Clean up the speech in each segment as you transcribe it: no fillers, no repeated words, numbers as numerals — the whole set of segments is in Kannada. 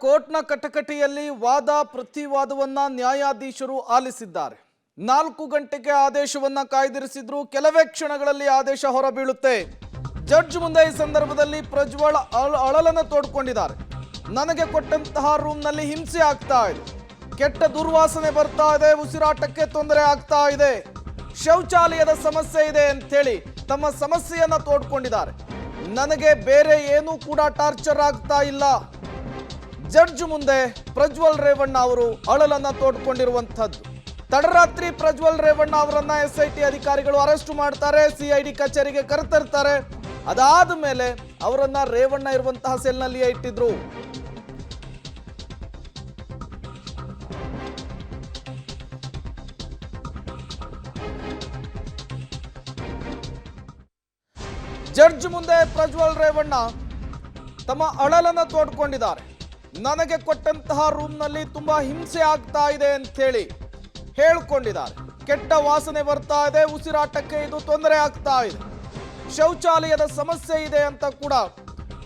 ಕೋರ್ಟ್ನ ಕಟಕಟಿಯಲ್ಲಿ ವಾದ ಪ್ರತಿವಾದವನ್ನ ನ್ಯಾಯಾಧೀಶರು ಆಲಿಸಿದ್ದಾರೆ. 4 ಗಂಟೆಗೆ ಆದೇಶವನ್ನ ಕಾಯ್ದಿರಿಸಿದ್ರು. ಕೆಲವೇ ಕ್ಷಣಗಳಲ್ಲಿ ಆದೇಶ ಹೊರಬೀಳುತ್ತೆ. ಜಡ್ಜ್ ಮುಂದೆ ಈ ಸಂದರ್ಭದಲ್ಲಿ ಪ್ರಜ್ವಲ್ ಅಳಲನ್ನು ತೋಡ್ಕೊಂಡಿದ್ದಾರೆ. ನನಗೆ ಕೊಟ್ಟಂತಹ ರೂಮ್ನಲ್ಲಿ ಹಿಂಸೆ ಆಗ್ತಾ ಇದೆ, ಕೆಟ್ಟ ದುರ್ವಾಸನೆ ಬರ್ತಾ ಇದೆ, ಉಸಿರಾಟಕ್ಕೆ ತೊಂದರೆ ಆಗ್ತಾ ಇದೆ, ಶೌಚಾಲಯದ ಸಮಸ್ಯೆ ಇದೆ ಅಂತೇಳಿ ತಮ್ಮ ಸಮಸ್ಯೆಯನ್ನ ತೋಡ್ಕೊಂಡಿದ್ದಾರೆ. ನನಗೆ ಬೇರೆ ಏನೂ ಕೂಡ ಟಾರ್ಚರ್ ಆಗ್ತಾ ಇಲ್ಲ. ಜಡ್ಜ್ ಮುಂದೆ ಪ್ರಜ್ವಲ್ ರೇವಣ್ಣ ಅವರು ಅಳಲನ್ನ ತೋಡ್ಕೊಂಡಿರುವಂತದ್ದು. ತಡರಾತ್ರಿ ಪ್ರಜ್ವಲ್ ರೇವಣ್ಣ ಅವರನ್ನ ಎಸ್ಐಟಿ ಅಧಿಕಾರಿಗಳು ಅರೆಸ್ಟ್ ಮಾಡ್ತಾರೆ, ಸಿಐಡಿ ಕಚೇರಿಗೆ ಕರೆತರ್ತಾರೆ. ಅದಾದ ಮೇಲೆ ಅವರನ್ನ ರೇವಣ್ಣ ಇರುವಂತಹ ಸೆಲ್ನಲ್ಲಿಯೇ ಇಟ್ಟಿದ್ರು. ಜಡ್ಜ್ ಮುಂದೆ ಪ್ರಜ್ವಲ್ ರೇವಣ್ಣ ತಮ್ಮ ಅಳಲನ್ನ ತೋಡ್ಕೊಂಡಿದ್ದಾರೆ. ನನಗೆ ಕೊಟ್ಟಂತಹ ರೂಮ್ನಲ್ಲಿ ತುಂಬಾ ಹಿಂಸೆ ಆಗ್ತಾ ಇದೆ ಅಂತ ಹೇಳಿ ಹೇಳ್ಕೊಂಡಿದ್ದಾರೆ. ಕೆಟ್ಟ ವಾಸನೆ ಬರ್ತಾ ಇದೆ, ಉಸಿರಾಟಕ್ಕೆ ಇದು ತೊಂದರೆ ಆಗ್ತಾ ಇದೆ, ಶೌಚಾಲಯದ ಸಮಸ್ಯೆ ಇದೆ ಅಂತ ಕೂಡ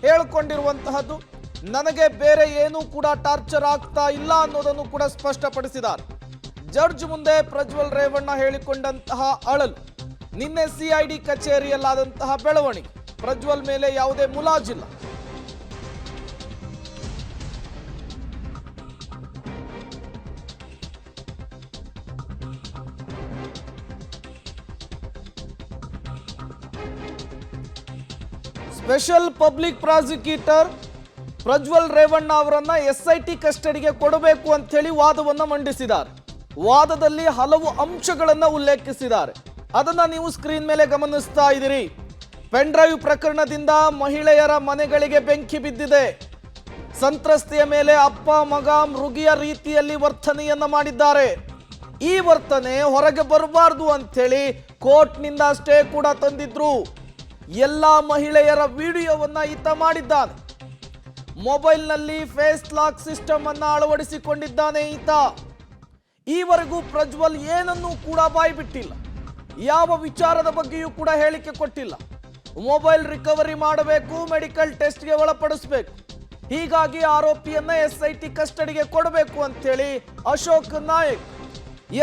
ಹೇಳ್ಕೊಂಡಿರುವಂತಹದ್ದು. ನನಗೆ ಬೇರೆ ಏನೂ ಕೂಡ ಟಾರ್ಚರ್ ಆಗ್ತಾ ಇಲ್ಲ ಅನ್ನೋದನ್ನು ಕೂಡ ಸ್ಪಷ್ಟಪಡಿಸಿದ್ದಾರೆ. ಜಡ್ಜ್ ಮುಂದೆ ಪ್ರಜ್ವಲ್ ರೇವಣ್ಣ ಹೇಳಿಕೊಂಡಂತಹ ಅಳಲು ನಿನ್ನೆ ಸಿಐಡಿ ಕಚೇರಿಯಲ್ಲಾದಂತಹ ಬೆಳವಣಿಗೆ. ಪ್ರಜ್ವಲ್ ಮೇಲೆ ಯಾವುದೇ ಮುಲಾಜಿಲ್ಲ. Special public prosecutor Prajwal Revanna ಅವರನ್ನ ಎಸ್ಐಟಿ ಕಸ್ಟಡಿಗೆ ಕೊಡಬೇಕು ಅಂತ ಹೇಳಿ ವಾದವನ್ನ ಮಂಡಿಸಿದ್ದಾರೆ. ವಾದದಲ್ಲಿ ಹಲವು ಅಂಶಗಳನ್ನ ಉಲ್ಲೇಖಿಸಿದ್ದಾರೆ. ಅದನ್ನ ನೀವು ಸ್ಕ್ರೀನ್ ಮೇಲೆ ಗಮನಿಸ್ತಾ ಇದ್ದೀರಿ. ಪೆನ್ ಡ್ರೈವ್ ಪ್ರಕರಣದಿಂದ ಮಹಿಳೆಯರ ಮನೆಗಳಿಗೆ ಬೆಂಕಿ ಬಿದ್ದಿದೆ. ಸಂತ್ರಸ್ತೆಯ ಮೇಲೆ ಅಪ್ಪ ಮಗ ಮೃಗಿಯ ರೀತಿಯಲ್ಲಿ ವರ್ತನೆಯನ್ನ ಮಾಡಿದ್ದಾರೆ. ಈ ವರ್ತನೆ ಹೊರಗೆ ಬರಬಾರ್ದು ಅಂಥೇಳಿ ಕೋರ್ಟ್ನಿಂದ ಸ್ಟೇ ಕೂಡ ತಂದಿದ್ರು. ಎಲ್ಲ ಮಹಿಳೆಯರ ವಿಡಿಯೋವನ್ನ ಈತ ಮಾಡಿದ್ದಾನೆ. ಮೊಬೈಲ್ನಲ್ಲಿ ಫೇಸ್ ಲಾಕ್ ಸಿಸ್ಟಮ್ ಅನ್ನ ಅಳವಡಿಸಿಕೊಂಡಿದ್ದಾನೆ ಈತ. ಈವರೆಗೂ ಪ್ರಜ್ವಲ್ ಏನನ್ನೂ ಕೂಡ ಬಾಯಿ ಬಿಟ್ಟಿಲ್ಲ, ಯಾವ ವಿಚಾರದ ಬಗ್ಗೆಯೂ ಕೂಡ ಹೇಳಿಕೆ ಕೊಟ್ಟಿಲ್ಲ. ಮೊಬೈಲ್ ರಿಕವರಿ ಮಾಡಬೇಕು, ಮೆಡಿಕಲ್ ಟೆಸ್ಟ್ಗೆ ಒಳಪಡಿಸಬೇಕು, ಹೀಗಾಗಿ ಆರೋಪಿಯನ್ನ ಎಸ್ಐಟಿ ಕಸ್ಟಡಿಗೆ ಕೊಡಬೇಕು ಅಂತೇಳಿ ಅಶೋಕ್ ನಾಯಕ್,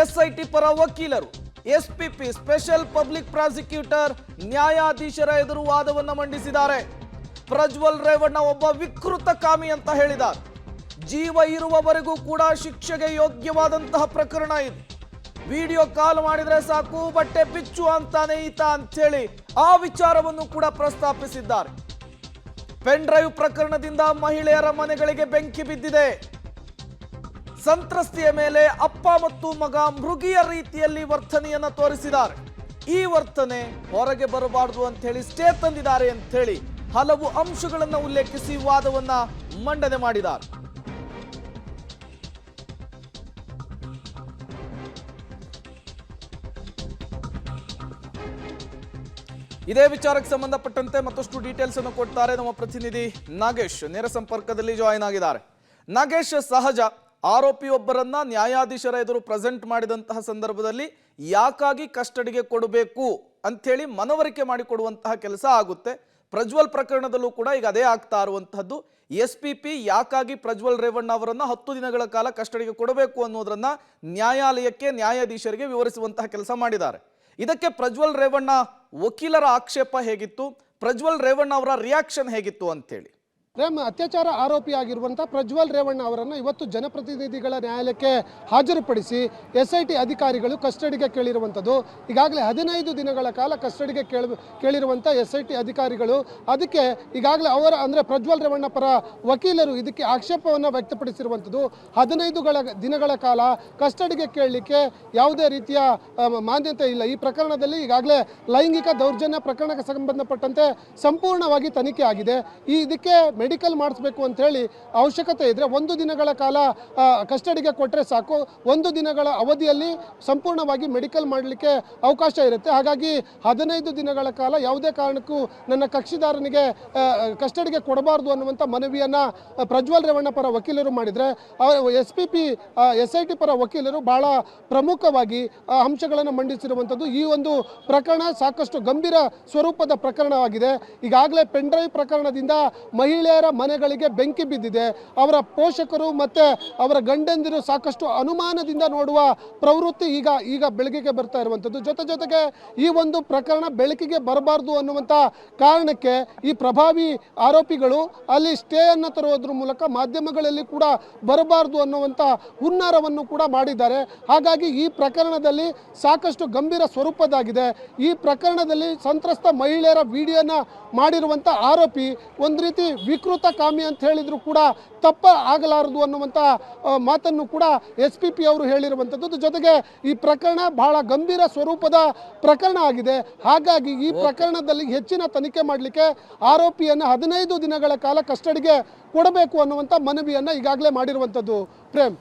ಎಸ್ಐಟಿ ಪರ ವಕೀಲರು, ಎಸ್ಪಿಪಿ ಸ್ಪೆಷಲ್ ಪಬ್ಲಿಕ್ ಪ್ರಾಸಿಕ್ಯೂಟರ್ ನ್ಯಾಯಾಧೀಶರ ಎದುರು ವಾದವನ್ನ ಮಂಡಿಸಿದ್ದಾರೆ. ಪ್ರಜ್ವಲ್ ರೇವಣ್ಣ ಒಬ್ಬ ವಿಕೃತ ಕಾಮಿ ಅಂತ ಹೇಳಿದ್ದಾರೆ. ಜೀವ ಇರುವವರೆಗೂ ಕೂಡ ಶಿಕ್ಷೆಗೆ ಯೋಗ್ಯವಾದಂತಹ ಪ್ರಕರಣ ಇದು. ವಿಡಿಯೋ ಕಾಲ್ ಮಾಡಿದ್ರೆ ಸಾಕು, ಬಟ್ಟೆ ಬಿಚ್ಚು ಅಂತಾನೆ ಈತ ಅಂತೇಳಿ ಆ ವಿಚಾರವನ್ನು ಕೂಡ ಪ್ರಸ್ತಾಪಿಸಿದ್ದಾರೆ. ಪೆನ್ ಡ್ರೈವ್ ಪ್ರಕರಣದಿಂದ ಮಹಿಳೆಯರ ಮನೆಗಳಿಗೆ ಬೆಂಕಿ ಬಿದ್ದಿದೆ. ಸಂತ್ರಸ್ತೆಯ ಮೇಲೆ ಅಪ್ಪ ಮತ್ತು ಮಗ ಮೃಗಿಯ ರೀತಿಯಲ್ಲಿ ವರ್ತನೆಯನ್ನ ತೋರಿಸಿದ್ದಾರೆ. ಈ ವರ್ತನೆ ಹೊರಗೆ ಬರಬಾರದು ಅಂತ ಹೇಳಿ ಸ್ಟೇ ತಂದಿದ್ದಾರೆ ಅಂತ ಹೇಳಿ ಹಲವು ಅಂಶಗಳನ್ನು ಉಲ್ಲೇಖಿಸಿ ವಾದವನ್ನ ಮಂಡನೆ ಮಾಡಿದ್ದಾರೆ. ಇದೇ ವಿಚಾರಕ್ಕೆ ಸಂಬಂಧಪಟ್ಟಂತೆ ಮತ್ತಷ್ಟು ಡೀಟೇಲ್ಸ್ ಅನ್ನು ಕೊಡ್ತಾರೆ ನಮ್ಮ ಪ್ರತಿನಿಧಿ ನಾಗೇಶ್. ನೇರ ಸಂಪರ್ಕದಲ್ಲಿ ಜಾಯಿನ್ ಆಗಿದ್ದಾರೆ. ನಾಗೇಶ್, ಸಹಜ ಆರೋಪಿಯೊಬ್ಬರನ್ನ ನ್ಯಾಯಾಧೀಶರ ಎದುರು ಪ್ರೆಸೆಂಟ್ ಮಾಡಿದಂತಹ ಸಂದರ್ಭದಲ್ಲಿ ಯಾಕಾಗಿ ಕಸ್ಟಡಿಗೆ ಕೊಡಬೇಕು ಅಂಥೇಳಿ ಮನವರಿಕೆ ಮಾಡಿಕೊಡುವಂತಹ ಕೆಲಸ ಆಗುತ್ತೆ. ಪ್ರಜ್ವಲ್ ಪ್ರಕರಣದಲ್ಲೂ ಕೂಡ ಈಗ ಅದೇ ಆಗ್ತಾ ಇರುವಂತಹದ್ದು. ಎಸ್ಪಿಪಿ ಯಾಕಾಗಿ ಪ್ರಜ್ವಲ್ ರೇವಣ್ಣ ಅವರನ್ನ 10 ದಿನಗಳ ಕಾಲ ಕಸ್ಟಡಿಗೆ ಕೊಡಬೇಕು ಅನ್ನೋದನ್ನ ನ್ಯಾಯಾಲಯಕ್ಕೆ, ನ್ಯಾಯಾಧೀಶರಿಗೆ ವಿವರಿಸುವಂತಹ ಕೆಲಸ ಮಾಡಿದ್ದಾರೆ. ಇದಕ್ಕೆ ಪ್ರಜ್ವಲ್ ರೇವಣ್ಣ ವಕೀಲರ ಆಕ್ಷೇಪ ಹೇಗಿತ್ತು, ಪ್ರಜ್ವಲ್ ರೇವಣ್ಣ ಅವರ ರಿಯಾಕ್ಷನ್ ಹೇಗಿತ್ತು ಅಂತೇಳಿ? ಅತ್ಯಾಚಾರ ಆರೋಪಿಯಾಗಿರುವಂಥ ಪ್ರಜ್ವಲ್ ರೇವಣ್ಣ ಅವರನ್ನು ಇವತ್ತು ಜನಪ್ರತಿನಿಧಿಗಳ ನ್ಯಾಯಾಲಯಕ್ಕೆ ಹಾಜರುಪಡಿಸಿ ಎಸ್ಐಟಿ ಅಧಿಕಾರಿಗಳು ಕಸ್ಟಡಿಗೆ ಕೇಳಿರುವಂಥದ್ದು. ಈಗಾಗಲೇ 15 ದಿನಗಳ ಕಾಲ ಕಸ್ಟಡಿಗೆ ಕೇಳಿರುವಂಥ ಎಸ್ಐಟಿ ಅಧಿಕಾರಿಗಳು ಅದಕ್ಕೆ ಈಗಾಗಲೇ ಅಂದರೆ ಪ್ರಜ್ವಲ್ ರೇವಣ್ಣ ಪರ ವಕೀಲರು ಇದಕ್ಕೆ ಆಕ್ಷೇಪವನ್ನು ವ್ಯಕ್ತಪಡಿಸಿರುವಂಥದ್ದು. 15 ದಿನಗಳ ಕಾಲ ಕಸ್ಟಡಿಗೆ ಕೇಳಲಿಕ್ಕೆ ಯಾವುದೇ ರೀತಿಯ ಮಾನ್ಯತೆ ಇಲ್ಲ. ಈ ಪ್ರಕರಣದಲ್ಲಿ ಈಗಾಗಲೇ ಲೈಂಗಿಕ ದೌರ್ಜನ್ಯ ಪ್ರಕರಣಕ್ಕೆ ಸಂಬಂಧಪಟ್ಟಂತೆ ಸಂಪೂರ್ಣವಾಗಿ ತನಿಖೆ ಆಗಿದೆ. ಇದಕ್ಕೆ ಮೆಡಿಕಲ್ ಮಾಡಿಸ್ಬೇಕು ಅಂತ ಹೇಳಿ ಅವಶ್ಯಕತೆ ಇದ್ರೆ 1 ದಿನಗಳ ಕಾಲ ಕಸ್ಟಡಿಗೆ ಕೊಟ್ಟರೆ ಸಾಕು. 1 ದಿನಗಳ ಅವಧಿಯಲ್ಲಿ ಸಂಪೂರ್ಣವಾಗಿ ಮೆಡಿಕಲ್ ಮಾಡಲಿಕ್ಕೆ ಅವಕಾಶ ಇರುತ್ತೆ. ಹಾಗಾಗಿ 15 ದಿನಗಳ ಕಾಲ ಯಾವುದೇ ಕಾರಣಕ್ಕೂ ನನ್ನ ಕಕ್ಷಿದಾರನಿಗೆ ಕಸ್ಟಡಿಗೆ ಕೊಡಬಾರ್ದು ಅನ್ನುವಂಥ ಮನವಿಯನ್ನು ಪ್ರಜ್ವಲ್ ರೇವಣ್ಣ ಪರ ವಕೀಲರು ಮಾಡಿದರೆ, ಎಸ್ಪಿಪಿ ಎಸ್ಐಟಿ ಪರ ವಕೀಲರು ಬಹಳ ಪ್ರಮುಖವಾಗಿ ಅಂಶಗಳನ್ನು ಮಂಡಿಸಿರುವಂಥದ್ದು. ಈ ಒಂದು ಪ್ರಕರಣ ಸಾಕಷ್ಟು ಗಂಭೀರ ಸ್ವರೂಪದ ಪ್ರಕರಣವಾಗಿದೆ. ಈಗಾಗಲೇ ಪೆನ್ ಡ್ರೈವ್ ಪ್ರಕರಣದಿಂದ ಮಹಿಳೆ ಮಹಿಳೆಯರ ಮನೆಗಳಿಗೆ ಬೆಂಕಿ ಬಿದ್ದಿದೆ. ಅವರ ಪೋಷಕರು ಮತ್ತು ಅವರ ಗಂಡಂದಿರು ಸಾಕಷ್ಟು ಅನುಮಾನದಿಂದ ನೋಡುವ ಪ್ರವೃತ್ತಿ ಈಗ ಬೆಳಕಿಗೆ ಬರ್ತಾ ಇರುವಂಥದ್ದು. ಜೊತೆಗೆ ಈ ಒಂದು ಪ್ರಕರಣ ಬೆಳಕಿಗೆ ಬರಬಾರ್ದು ಅನ್ನುವಂಥ ಕಾರಣಕ್ಕೆ ಈ ಪ್ರಭಾವಿ ಆರೋಪಿಗಳು ಅಲ್ಲಿ ಸ್ಟೇಯನ್ನು ತರುವುದರ ಮೂಲಕ ಮಾಧ್ಯಮಗಳಲ್ಲಿ ಕೂಡ ಬರಬಾರ್ದು ಅನ್ನುವಂಥ ಹುನ್ನಾರವನ್ನು ಕೂಡ ಮಾಡಿದ್ದಾರೆ. ಹಾಗಾಗಿ ಈ ಪ್ರಕರಣದಲ್ಲಿ ಸಾಕಷ್ಟು ಗಂಭೀರ ಸ್ವರೂಪದಾಗಿದೆ. ಈ ಪ್ರಕರಣದಲ್ಲಿ ಸಂತ್ರಸ್ತ ಮಹಿಳೆಯರ ವಿಡಿಯೋನ ಮಾಡಿರುವಂಥ ಆರೋಪಿ ಒಂದು ರೀತಿ ವಿಕೃತ ಕಾಮಿ ಅಂತ ಹೇಳಿದ್ರು ಕೂಡ ತಪ್ಪ ಆಗಲಾರದು ಅನ್ನುವಂಥ ಮಾತನ್ನು ಕೂಡ SPP ಅವರು ಹೇಳಿರುವಂಥದ್ದು. ಜೊತೆಗೆ ಈ ಪ್ರಕರಣ ಬಹಳ ಗಂಭೀರ ಸ್ವರೂಪದ ಪ್ರಕರಣ ಆಗಿದೆ. ಹಾಗಾಗಿ ಈ ಪ್ರಕರಣದಲ್ಲಿ ಹೆಚ್ಚಿನ ತನಿಖೆ ಮಾಡಲಿಕ್ಕೆ ಆರೋಪಿಯನ್ನು 15 ದಿನಗಳ ಕಾಲ ಕಸ್ಟಡಿಗೆ ಕೊಡಬೇಕು ಅನ್ನುವಂಥ ಮನವಿಯನ್ನು ಈಗಾಗಲೇ ಮಾಡಿರುವಂಥದ್ದು. ಪ್ರೇಮ್.